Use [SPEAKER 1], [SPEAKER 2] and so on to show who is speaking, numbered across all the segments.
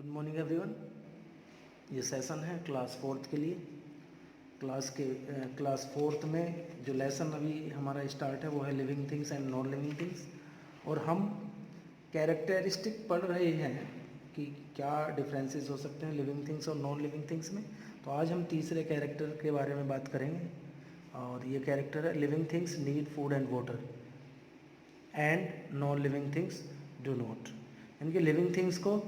[SPEAKER 1] Good morning everyone. ये session है class fourth के लिए। क्लास फोर्थ में जो लेसन अभी हमारा स्टार्ट है वो है living things and non living things, और हम कैरेक्टरिस्टिक पढ़ रहे हैं कि क्या डिफरेंसेस हो सकते हैं लिविंग थिंग्स और नॉन लिविंग थिंग्स में। तो आज हम तीसरे कैरेक्टर के बारे में बात करेंगे, और ये कैरेक्टर है living things need food and water and non living things do not. यानी कि लिविंग थिंग्स को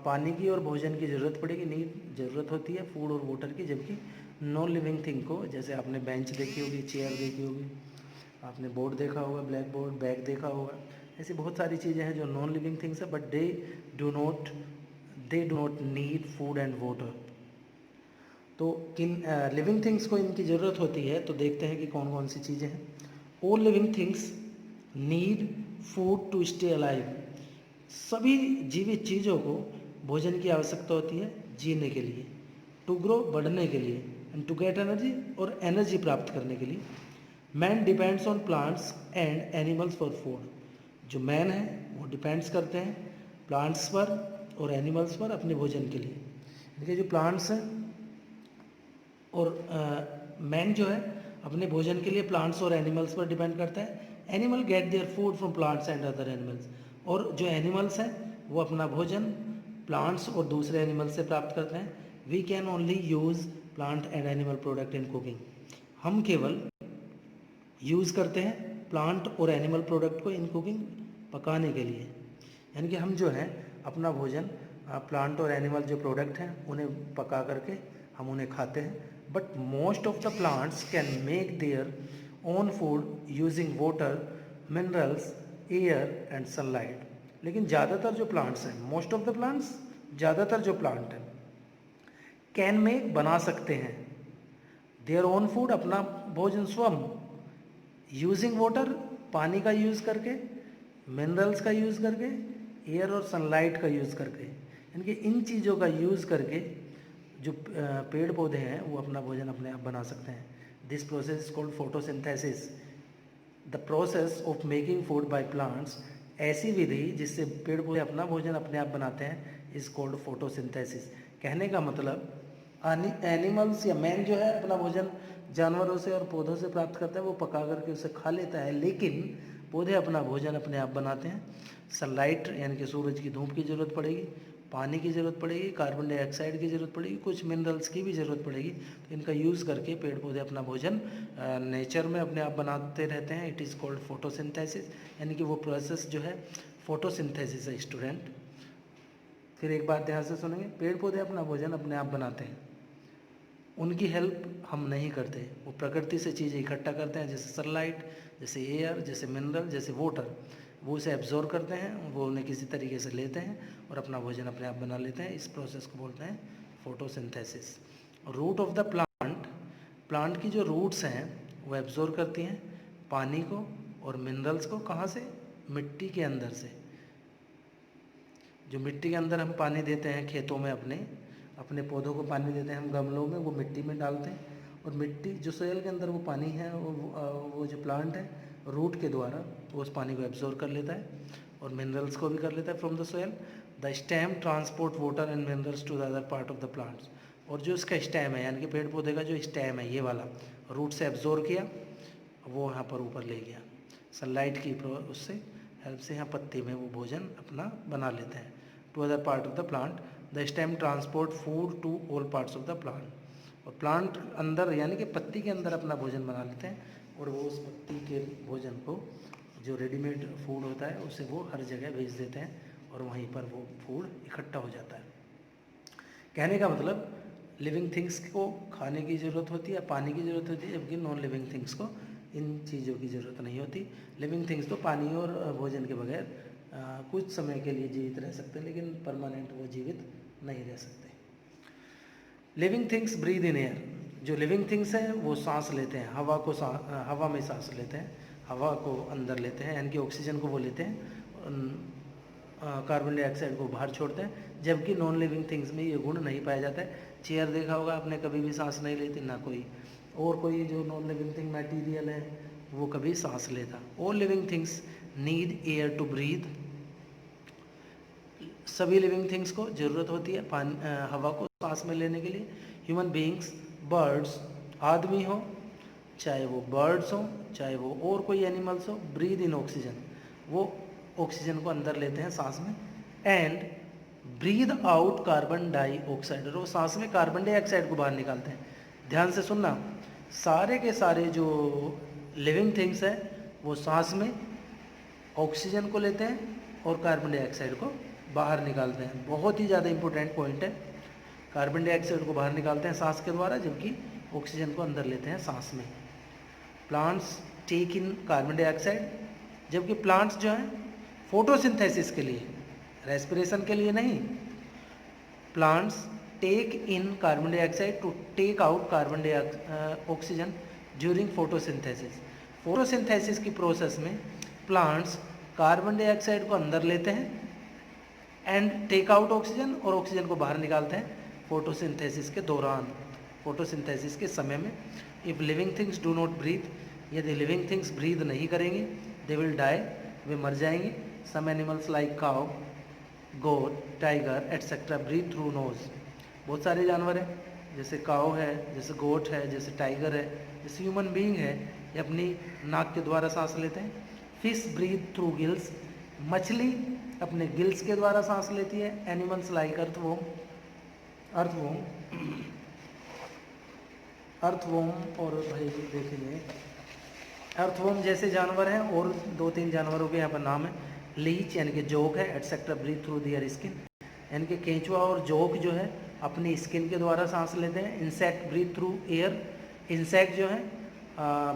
[SPEAKER 1] पानी की और भोजन की ज़रूरत पड़ेगी, नीड ज़रूरत होती है फूड और वाटर की, जबकि नॉन लिविंग थिंग को, जैसे आपने बेंच देखी होगी, चेयर देखी होगी, आपने बोर्ड देखा होगा, ब्लैक बोर्ड, बैग देखा होगा, ऐसी बहुत सारी चीज़ें हैं जो नॉन लिविंग थिंग्स है, but they do not need food and water. तो किन लिविंग थिंग्स को इनकी ज़रूरत होती है, तो देखते हैं कि कौन कौन सी चीज़ें हैं। All living things need food to stay alive. सभी जीवित चीज़ों को भोजन की आवश्यकता होती है जीने के लिए, टू ग्रो बढ़ने के लिए, एंड टू गेट एनर्जी और एनर्जी प्राप्त करने के लिए। Man depends on plants and animals for food. जो मैन है वो डिपेंड्स करते हैं प्लांट्स पर और एनिमल्स पर अपने भोजन के लिए। देखिए जो प्लांट्स हैं और मैन जो है अपने भोजन के लिए प्लांट्स और एनिमल्स पर डिपेंड करता है। Animal gate their food from plants and other animals. और जो एनिमल्स हैं वो अपना भोजन प्लांट्स और दूसरे एनिमल्स से प्राप्त करते हैं। We can only use plant and animal product in cooking. हम केवल यूज़ करते हैं प्लांट और एनिमल प्रोडक्ट को इन कुकिंग, पकाने के लिए। यानी कि हम जो है अपना भोजन प्लांट और एनिमल जो प्रोडक्ट हैं उन्हें पका करके हम उन्हें खाते हैं। But most of the plants can make their own food using water, minerals, air and sunlight. लेकिन ज़्यादातर जो प्लांट्स हैं, मोस्ट ऑफ द प्लांट्स, ज़्यादातर जो प्लांट हैं, कैन मेक, बना सकते हैं, देयर ओन फूड, अपना भोजन स्वयं, यूजिंग वाटर, पानी का यूज़ करके, मिनरल्स का यूज़ करके, एयर और सनलाइट का यूज़ करके। यानी कि इन चीज़ों का यूज़ करके जो पेड़ पौधे हैं वो अपना भोजन अपने आप बना सकते हैं। This process is called photosynthesis, the process of making food by plants. ऐसी विधि जिससे पेड़ पौधे अपना भोजन अपने आप बनाते हैं इज कॉल्ड फोटोसिंथेसिस। कहने का मतलब एनिमल्स या मैन जो है अपना भोजन जानवरों से और पौधों से प्राप्त करता है, वो पका करके उसे खा लेता है, लेकिन पौधे अपना भोजन अपने आप बनाते हैं। सनलाइट यानी कि सूरज की धूप की ज़रूरत पड़ेगी, पानी की ज़रूरत पड़ेगी, कार्बन डाइऑक्साइड की ज़रूरत पड़ेगी, कुछ मिनरल्स की भी ज़रूरत पड़ेगी। तो इनका यूज़ करके पेड़ पौधे अपना भोजन नेचर में अपने आप बनाते रहते हैं। It is called photosynthesis. यानी कि वो प्रोसेस जो है फोटोसिंथेसिस है स्टूडेंट। फिर एक बात ध्यान से सुनेंगे, पेड़ पौधे अपना भोजन अपने आप बनाते हैं, उनकी हेल्प हम नहीं करते। वो प्रकृति से चीज़ें इकट्ठा करते हैं, जैसे सनलाइट, जैसे एयर, जैसे मिनरल, जैसे वाटर। वो उसे एब्जॉर्ब करते हैं, वो उन्हें किसी तरीके से लेते हैं और अपना भोजन अपने आप बना लेते हैं। इस प्रोसेस को बोलते हैं photosynthesis. Root of the plant, plant की जो रूट्स हैं वो एब्जॉर्ब करती हैं पानी को और मिनरल्स को। कहाँ से? मिट्टी के अंदर से। जो मिट्टी के अंदर हम पानी देते हैं खेतों में, अपने पौधों को पानी देते हैं हम गमलों में, वो मिट्टी में डालते हैं, और मिट्टी जो सोयल के अंदर वो पानी है वो जो प्लांट है रूट के द्वारा वो उस पानी को एब्जॉर्ब कर लेता है और मिनरल्स को भी कर लेता है from the soil. The stem transport water and minerals to the other part of the plants. और जो इसका स्टेम है, यानी कि पेड़ पौधे का जो स्टेम है, ये वाला रूट से एब्जॉर्ब किया, वो यहाँ पर ऊपर ले गया सनलाइट की उससे हेल्प से, यहाँ पत्ती में वो भोजन अपना बना लेते हैं। To other part of the plant, the stem transport food to all parts of the plant. और प्लांट अंदर यानी कि पत्ती के अंदर अपना भोजन बना लेते हैं, और वो उस पत्ती के भोजन को, जो रेडीमेड फूड होता है, उसे वो हर जगह भेज देते हैं और वहीं पर वो फूड इकट्ठा हो जाता है। कहने का मतलब लिविंग थिंग्स को खाने की ज़रूरत होती है, पानी की ज़रूरत होती है, जबकि नॉन लिविंग थिंग्स को इन चीज़ों की ज़रूरत नहीं होती। लिविंग थिंग्स तो पानी और भोजन के बगैर कुछ समय के लिए जीवित रह सकते हैं, लेकिन परमानेंट वो जीवित नहीं रह सकते। Living things breathe in air. जो लिविंग थिंग्स हैं वो सांस लेते हैं, हवा में सांस लेते हैं, हवा को अंदर लेते हैं, यानी कि ऑक्सीजन को वो लेते हैं, कार्बन डाइऑक्साइड को बाहर छोड़ते हैं, जबकि नॉन लिविंग थिंग्स में ये गुण नहीं पाया जाता है। चेयर देखा होगा आपने, कभी भी सांस नहीं लेती, ना कोई जो नॉन लिविंग थिंग मटेरियल है वो कभी सांस लेता। All living things need air to breathe. सभी लिविंग थिंग्स को ज़रूरत होती है पानी हवा को सांस में लेने के लिए। ह्यूमन बीइंग्स, बर्ड्स, आदमी हो, चाहे वो बर्ड्स हो, चाहे वो और कोई एनिमल्स हो, ब्रीद इन ऑक्सीजन, वो ऑक्सीजन को अंदर लेते हैं सांस में, and breathe out carbon dioxide, और वो सांस में कार्बन डाइऑक्साइड को बाहर निकालते हैं। ध्यान से सुनना, सारे के सारे जो लिविंग थिंग्स हैं वो सांस में ऑक्सीजन को लेते हैं और कार्बन डाइऑक्साइड को बाहर निकालते हैं। बहुत ही ज़्यादा इंपॉर्टेंट पॉइंट है। कार्बन डाइऑक्साइड को बाहर निकालते हैं सांस के द्वारा, जबकि ऑक्सीजन को अंदर लेते हैं सांस में। Plants take in carbon dioxide, जबकि प्लांट्स जो हैं फोटोसिंथेसिस के लिए, रेस्पिरेशन के लिए नहीं, plants take in carbon dioxide to take out carbon oxygen during photosynthesis. Photosynthesis की प्रोसेस में प्लांट्स कार्बन डाइऑक्साइड को अंदर लेते हैं एंड टेक आउट ऑक्सीजन, और ऑक्सीजन को बाहर निकालते हैं फोटोसिंथेसिस के दौरान, फोटोसिंथेसिस के समय में। If living things do not breathe, यदि लिविंग थिंग्स ब्रीथ नहीं करेंगे, दे विल डाई, वे मर जाएंगे। Some animals like cow, goat, tiger etcetera breathe through nose. बहुत सारे जानवर हैं, जैसे काउ है, जैसे गोट है, जैसे टाइगर है, जैसे ह्यूमन बीइंग है, ये अपनी नाक के द्वारा सांस लेते हैं। फिश ब्रीथ थ्रू गिल्स, मछली अपने गिल्स के द्वारा सांस लेती है। एनिमल्स लाइक अर्थवॉर्म, अर्थवॉर्म और भाई देखेंगे अर्थवॉर्म जैसे जानवर हैं, और 2-3 जानवरों के यहाँ पर नाम है। लीच यानी कि जोक है, etcetera breathe through their skin, यानी कि केंचुआ और जोक जो है अपनी स्किन के द्वारा सांस लेते हैं। Insect breathe through air, insect जो है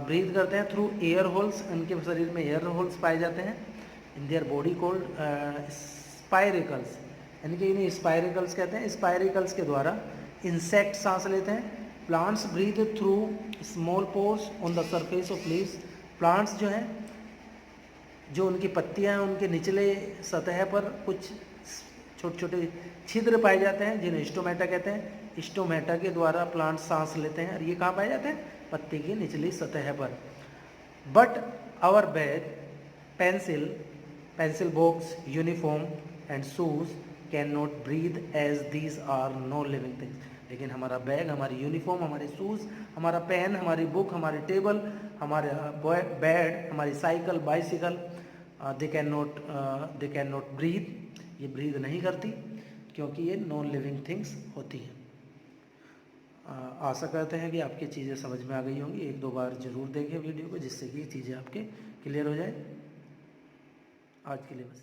[SPEAKER 1] ब्रीथ करते हैं थ्रू एयर होल्स, उनके शरीर में एयर होल्स पाए जाते हैं। In their body cold spiracles, यानी कि इन्हें स्पाइरिकल्स कहते हैं। स्पाइरिकल्स के द्वारा इंसेक्ट सांस लेते हैं। Plants breathe through small pores on the surface of leaves, plants जो हैं, जो उनकी पत्तियां हैं, उनके निचले सतह पर कुछ छोटे छोटे छिद्र पाए जाते हैं, जिन्हें स्टोमेटा कहते हैं। स्टोमेटा के द्वारा प्लांट सांस लेते हैं, और ये कहाँ पाए जाते हैं? पत्ती की निचली सतह पर। But our bag, pencil box, uniform and shoes can not breathe as these are no living things. लेकिन हमारा बैग, हमारी यूनिफॉर्म, हमारे शूज़, हमारा पेन, हमारी बुक, हमारी टेबल, हमारे बेड, हमारी cycle, bicycle, they can not breathe, ये ब्रीथ नहीं करती, क्योंकि ये नॉन लिविंग थिंग्स होती हैं। आशा करते हैं कि आपकी चीज़ें समझ में आ गई होंगी। 1-2 बार ज़रूर देखें वीडियो को, जिससे कि चीज़ें आपके क्लियर हो जाए। आज के लिए बस।